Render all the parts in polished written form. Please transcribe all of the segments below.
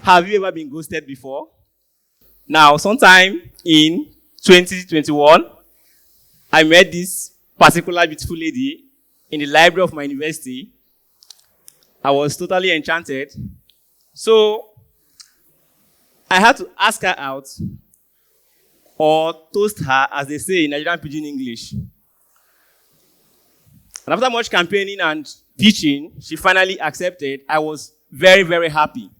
Have you ever been ghosted before? Now, sometime in 2021, I met this particular beautiful lady in the library of my university. I was totally enchanted. So, I had to ask her out or toast her, as they say in Nigerian Pidgin English. And after much campaigning and pitching, she finally accepted. I was very, very happy.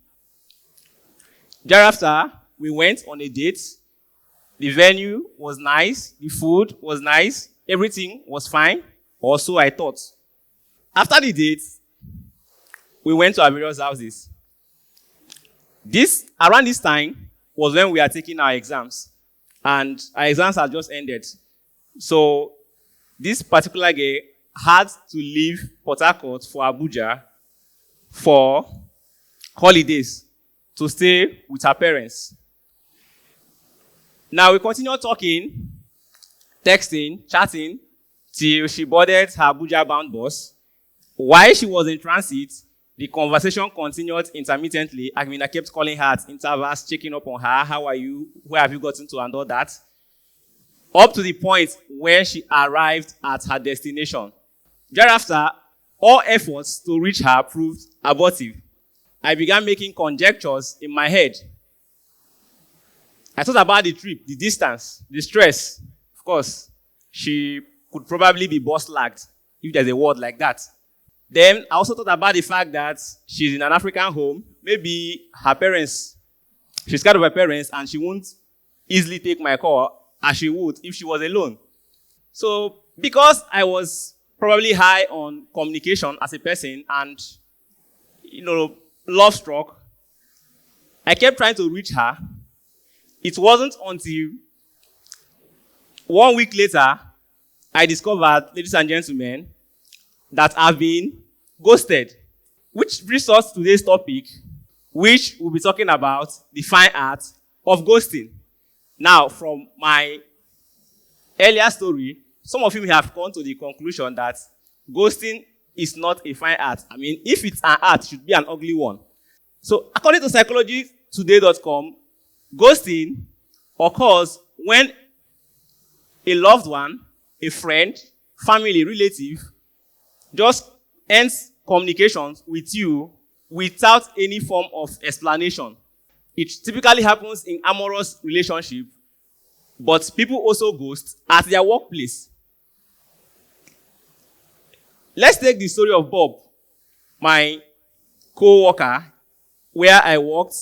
Thereafter, we went on a date. The venue was nice. The food was nice. Everything was fine, or so I thought. After the date, we went to our various houses. Around this time was when we are taking our exams. And our exams had just ended. So this particular girl had to leave Port Harcourt for Abuja for holidays to stay with her parents. Now we continued talking, texting, chatting, till she boarded her Abuja-bound bus. While she was in transit, the conversation continued intermittently. I kept calling her at intervals, checking up on her. How are you? Where have you gotten to? And all that. Up to the point where she arrived at her destination. Thereafter, all efforts to reach her proved abortive. I began making conjectures in my head. I thought about the trip, the distance, the stress. Of course, she could probably be boss-lagged, if there's a word like that. Then I also thought about the fact that she's in an African home. Maybe she's scared of her parents, and she won't easily take my call as she would if she was alone. So because I was probably high on communication as a person and, love struck, I kept trying to reach her. It wasn't until 1 week later I discovered, ladies and gentlemen, that I've been ghosted. Which brings us to today's topic, which we'll be talking about the fine art of ghosting. Now, from my earlier story, some of you may have come to the conclusion that ghosting is not a fine art. If it's an art, it should be an ugly one. So, according to psychologytoday.com, ghosting occurs when a loved one, a friend, family, relative, just ends communications with you without any form of explanation. It typically happens in amorous relationships, but people also ghost at their workplace. Let's take the story of Bob, my co-worker, where I worked.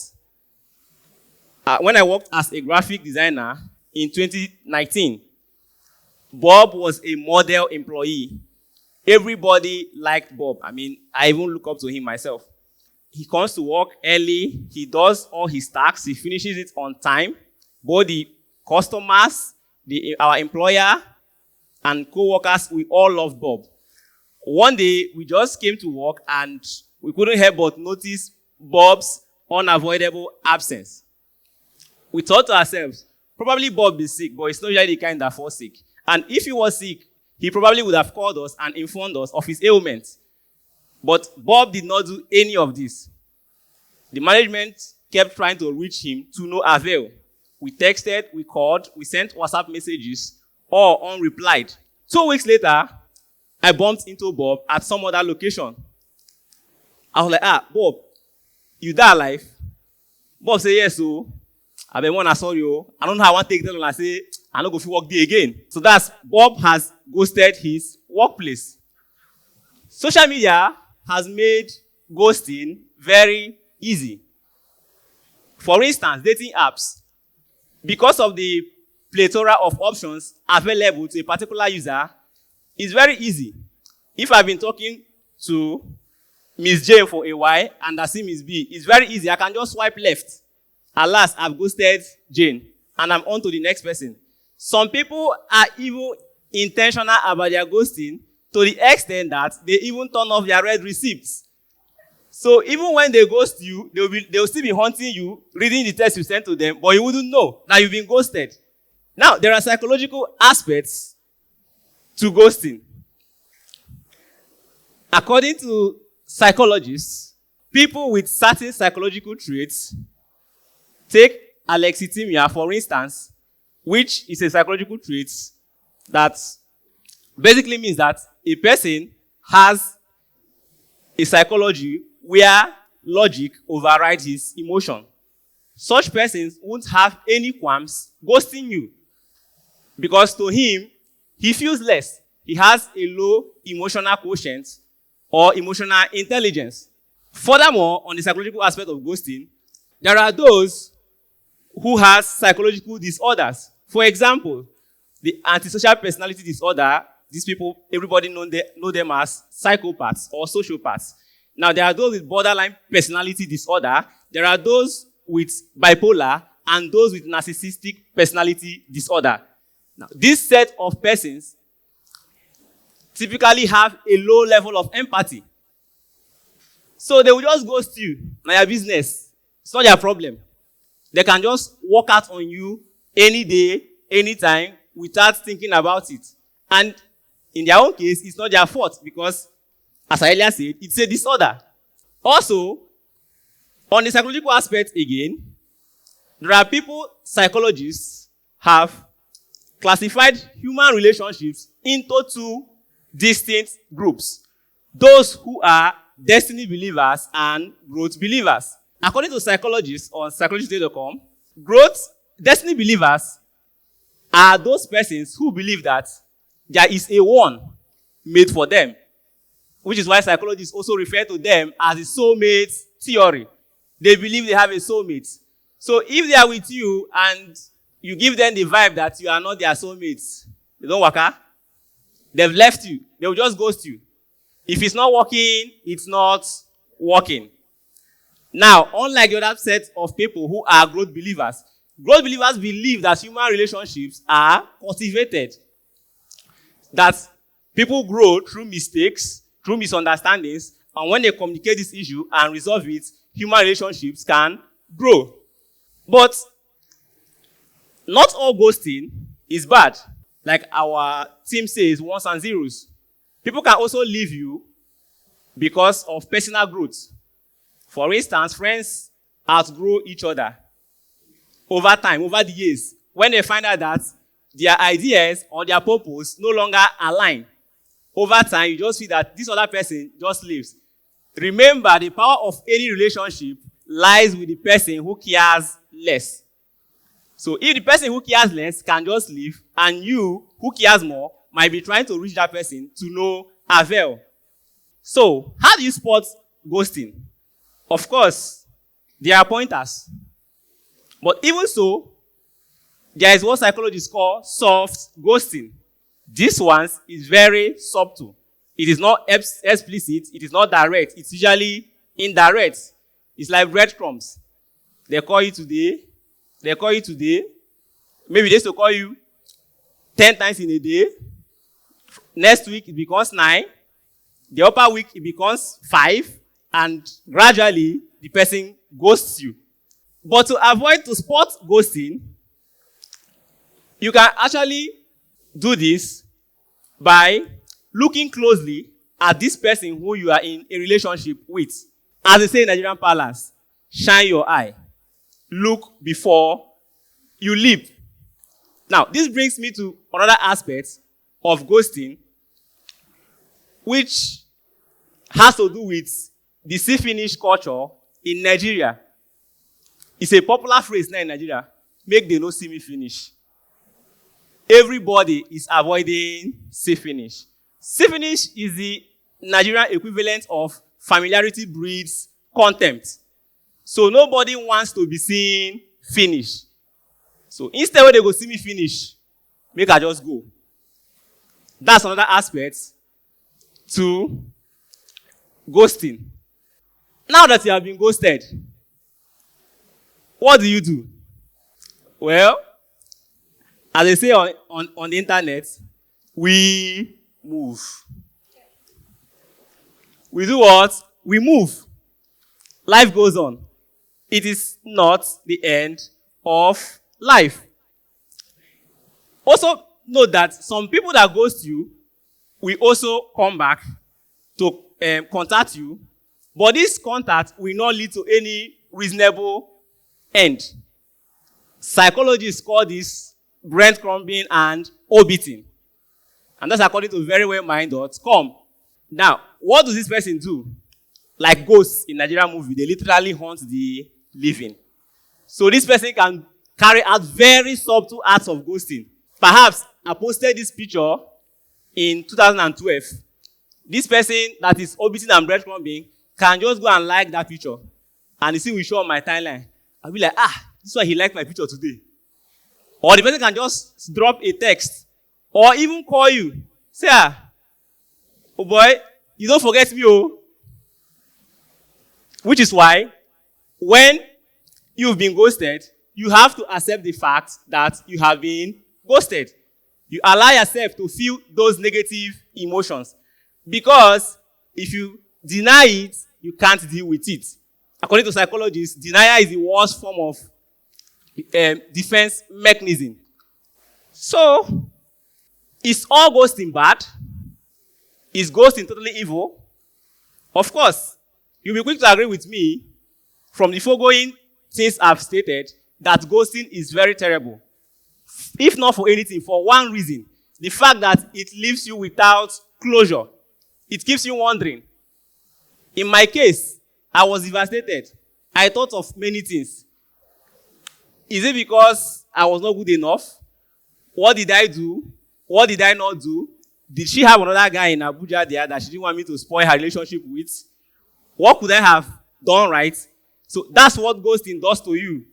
When I worked as a graphic designer in 2019, Bob was a model employee. Everybody liked Bob. I even look up to him myself. He comes to work early. He does all his tasks. He finishes it on time. Both the customers, our employer, and co-workers, we all loved Bob. One day, we just came to work and we couldn't help but notice Bob's unavoidable absence. We thought to ourselves, probably Bob is sick, but it's not usually the kind that falls sick. And if he was sick, he probably would have called us and informed us of his ailments. But Bob did not do any of this. The management kept trying to reach him to no avail. We texted, we called, we sent WhatsApp messages, all unreplied. 2 weeks later, I bumped into Bob at some other location. I was like, Bob, you die alive? Bob said, yes, so. I saw you. I don't know how I want to take them and I say, I'm not going to work there again. So that's Bob has ghosted his workplace. Social media has made ghosting very easy. For instance, dating apps. Because of the plethora of options available to a particular user, it's very easy. If I've been talking to Miss J for a while and I see Miss B, it's very easy. I can just swipe left. Alas, I've ghosted Jane and I'm on to the next person. Some people are even intentional about their ghosting to the extent that they even turn off their red receipts. So even when they ghost you, they'll still be haunting you, reading the text you sent to them, but you wouldn't know that you've been ghosted. Now, there are psychological aspects to ghosting. According to psychologists, people with certain psychological traits Take alexithymia, for instance, which is a psychological trait that basically means that a person has a psychology where logic overrides his emotion. Such persons won't have any qualms ghosting you because to him, he feels less. He has a low emotional quotient or emotional intelligence. Furthermore, on the psychological aspect of ghosting, there are those who have psychological disorders. For example, the antisocial personality disorder, these people, everybody know them as psychopaths or sociopaths. Now, there are those with borderline personality disorder. There are those with bipolar and those with narcissistic personality disorder. Now, this set of persons typically have a low level of empathy. So they will just ghost you. Now your business. It's not their problem. They can just walk out on you any day, anytime, without thinking about it. And in their own case, it's not their fault because, as I earlier said, it's a disorder. Also, on the psychological aspect again, there are people, psychologists, have classified human relationships into two distinct groups. Those who are destiny believers and growth believers. According to psychologists on psychologytoday.com, destiny believers are those persons who believe that there is a one made for them, which is why psychologists also refer to them as the soulmate theory. They believe they have a soulmate. So if they are with you and you give them the vibe that you are not their soulmates, they don't work out. They've left you. They will just ghost you. If it's not working, it's not working. Now, unlike the other set of people who are growth believers believe that human relationships are cultivated. That people grow through mistakes, through misunderstandings, and when they communicate this issue and resolve it, human relationships can grow. But not all ghosting is bad. Like our team says, ones and zeros. People can also leave you because of personal growth. For instance, friends outgrow each other over time, over the years. When they find out that their ideas or their purpose no longer align, over time, you just feel that this other person just leaves. Remember, the power of any relationship lies with the person who cares less. So if the person who cares less can just leave, and you, who cares more, might be trying to reach that person to no avail. So, how do you spot ghosting? Of course, there are pointers. But even so, there is what psychologists call soft ghosting. This one is very subtle. It is not explicit. It is not direct. It's usually indirect. It's like breadcrumbs. They call you today. They call you today. Maybe they used to call you 10 times in a day. Next week, it becomes 9. The upper week, it becomes 5. And gradually, the person ghosts you. But to avoid to spot ghosting, you can actually do this by looking closely at this person who you are in a relationship with. As they say in Nigerian parlance, shine your eye. Look before you leap. Now, this brings me to another aspect of ghosting, which has to do with the see-finish culture in Nigeria. It's a popular phrase now in Nigeria. Make they no see me finish. Everybody is avoiding see-finish. See-finish is the Nigerian equivalent of familiarity breeds contempt. So nobody wants to be seen finish. So instead when they go see me finish, make I just go. That's another aspect to ghosting. Now that you have been ghosted, what do you do? Well, as they say on the internet, we move. We do what? We move. Life goes on. It is not the end of life. Also, note that some people that ghost you will also come back to contact you, but this contact will not lead to any reasonable end. Psychologists call this breadcrumbing and orbiting. And that's according to verywellmind.com. Now, what does this person do? Like ghosts in Nigerian movie, they literally haunt the living. So this person can carry out very subtle acts of ghosting. Perhaps I posted this picture in 2012. This person that is orbiting and breadcrumbing can just go and like that picture. And the thing will show on my timeline. I'll be like, this is why he liked my picture today. Or the person can just drop a text. Or even call you. Say, oh boy, you don't forget me, oh. Which is why, when you've been ghosted, you have to accept the fact that you have been ghosted. You allow yourself to feel those negative emotions. Because if you deny it, you can't deal with it. According to psychologists, denial is the worst form of defense mechanism. So, is all ghosting bad? Is ghosting totally evil? Of course, you'll be quick to agree with me from the foregoing things I've stated that ghosting is very terrible. If not for anything, for one reason, the fact that it leaves you without closure. It keeps you wondering. In my case, I was devastated. I thought of many things. Is it because I was not good enough? What did I do? What did I not do? Did she have another guy in Abuja there that she didn't want me to spoil her relationship with? What could I have done right? So that's what ghosting does to you.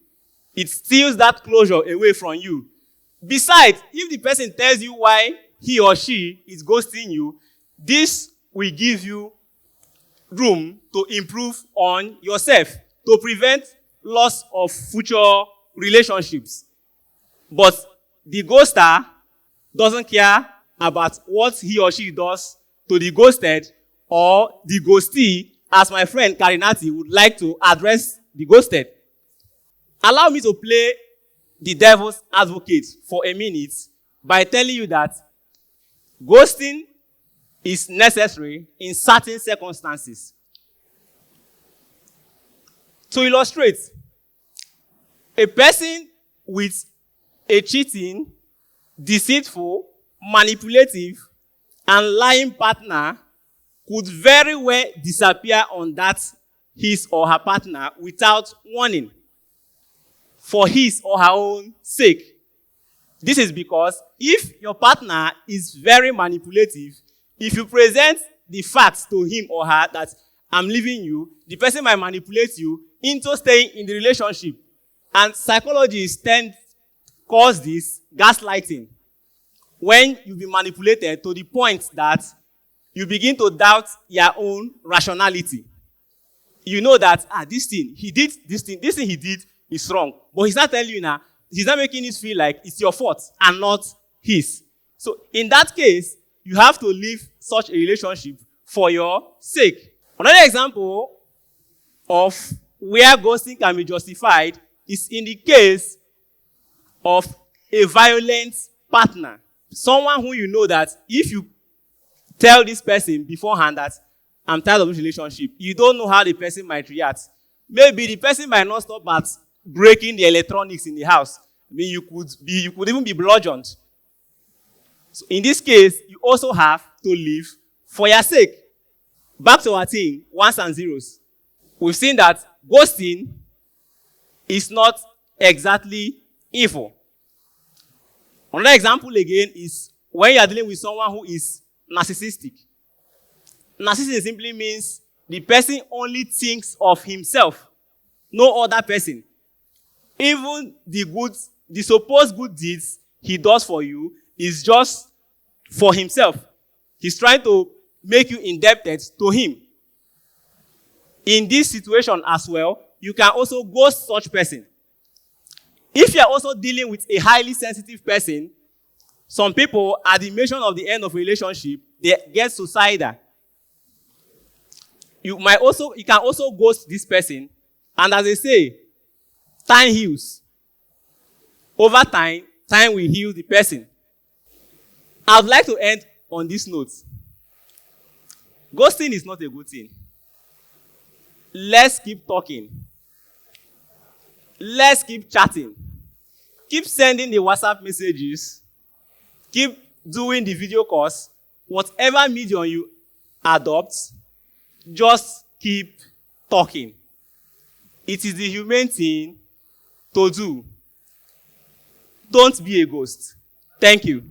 It steals that closure away from you. Besides, if the person tells you why he or she is ghosting you, this will give you room to improve on yourself, to prevent loss of future relationships. But the ghoster doesn't care about what he or she does to the ghosted or the ghostee, as my friend Karinati would like to address the ghosted. Allow me to play the devil's advocate for a minute by telling you that ghosting is necessary in certain circumstances. To illustrate, a person with a cheating, deceitful, manipulative, and lying partner could very well disappear on that his or her partner without warning for his or her own sake. This is because if your partner is very manipulative, if you present the facts to him or her that I'm leaving you, the person might manipulate you into staying in the relationship. And psychologists cause this gaslighting. When you be manipulated to the point that you begin to doubt your own rationality. You know that, this thing he did is wrong. But he's not telling you now, he's not making it feel like it's your fault and not his. So in that case, you have to leave such a relationship for your sake. Another example of where ghosting can be justified is in the case of a violent partner. Someone who you know that if you tell this person beforehand that I'm tired of this relationship, you don't know how the person might react. Maybe the person might not stop at breaking the electronics in the house. I mean, you could even be bludgeoned. So in this case, you also have to leave for your sake. Back to our thing, ones and zeros. We've seen that ghosting is not exactly evil. Another example again is when you are dealing with someone who is narcissistic. Narcissism simply means the person only thinks of himself, no other person. Even the supposed good deeds he does for you is just for himself. He's trying to make you indebted to him. In this situation as well, you can also ghost such person. If you are also dealing with a highly sensitive person, some people, at the mention of the end of a relationship, they get suicidal. You can also ghost this person, and as they say, time heals. Over time, time will heal the person. I'd like to end on this note. Ghosting is not a good thing. Let's keep talking. Let's keep chatting. Keep sending the WhatsApp messages. Keep doing the video calls. Whatever medium you adopt, just keep talking. It is the humane thing to do. Don't be a ghost. Thank you.